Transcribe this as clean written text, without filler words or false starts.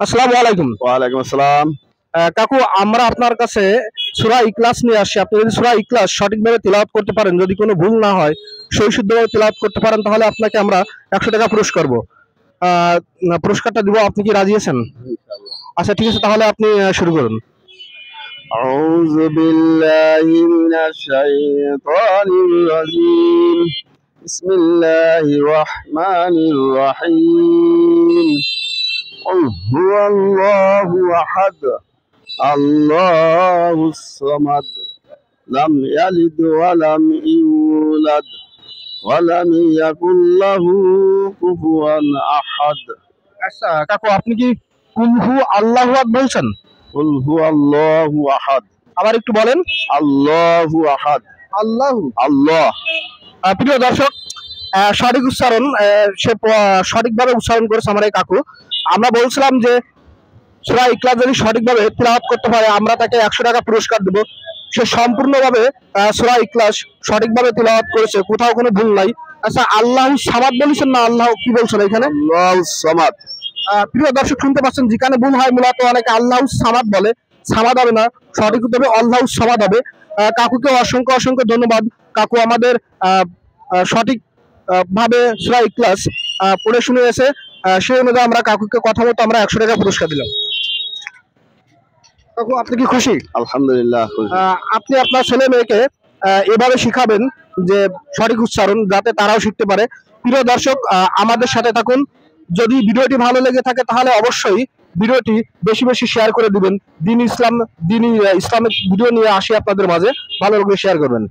আসসালামু আলাইকুম। ওয়ালাইকুম আসসালাম। কাকু, আমরা আপনার কাছে সূরা ইখলাস নিয়ে আসছি। আপনি যদি সূরা ইখলাস সঠিকভাবে তিলাওয়াত করতে পারেন, যদি কোনো ভুল না হয়, সহিশুদ্ধভাবে তিলাওয়াত করতে পারেন, তাহলে আপনাকে আমরা ১০০ টাকা পুরস্কার করব। পুরস্কারটা দিব। আপনি কি রাজি আছেন? আচ্ছা, ঠিক আছে, তাহলে আপনি শুরু করুন। আউযু বিল্লাহি মিনাশ শাইতানির রাজীম। বিসমিল্লাহির রহমানির রহিম। কুল হুয়াল্লাহু আহাদ, আল্লাহুস সামাদ, লাম ইয়ালিদ ওয়া লাম ইউলাদ ওয়া লাম ইয়াকুল লাহু কুফুয়ান আহাদ। আচ্ছা কাকু, আপনি কি কুল হু আল্লাহু আহাদ বলছেন? কুল হুয়াল্লাহু আহাদ, আবার একটু বলেন। আল্লাহু আহাদ। আল্লাহু। আল্লাহ। প্রিয় দর্শক, সঠিক উচ্চারণ, সঠিকভাবে উচ্চারণ করেছে আমার এই কাকু। আমরা বলছিলাম যে সূরা ইখলাস যদি সঠিকভাবে তিলাওয়াত করতে পারে, আমরা তাকে ১০০ টাকা পুরস্কার দেব। সে সম্পূর্ণভাবে সূরা ইখলাস সঠিকভাবে তিলাওয়াত করেছে, কোথাও কোনো ভুল নাই। আচ্ছা, আল্লাহু সামাদ বলেছেন না আল্লাহ কি বলছেন এখানে? আল্লাহুস সামাদ। প্রিয় দর্শক, শুনতে পাচ্ছেন, যেখানে ভুল হয় মূলত অনেকে আল্লাহু সামাদ বলে। সামাদ হবে না, সঠিক হবে আল্লাহু সামাদ হবে। কাকুকে অসংখ্য অসংখ্য ধন্যবাদ। কাকু আমাদের সঠিক ভাবে সূরা ইখলাস পড়ে শুনে এসে, সেই অনুযায়ী আমরা কাকুকে কথা মতো আমরা ১০০ টাকা পুরস্কার দিলাম। কাকু, আপনি কি খুশি? আলহামদুলিল্লাহ খুশি। আপনি আপনার ছেলে মেয়েকে এভাবে শিখাবেন যে সঠিক উচ্চারণ, যাতে তারাও শিখতে পারে। প্রিয় দর্শক, আমাদের সাথে থাকুন। যদি ভিডিওটি ভালো লেগে থাকে, তাহলে অবশ্যই ভিডিওটি বেশি বেশি শেয়ার করে দিবেন। দিনী ইসলামিক ভিডিও নিয়ে আসি আপনাদের মাঝে, ভালো লাগলে শেয়ার করবেন।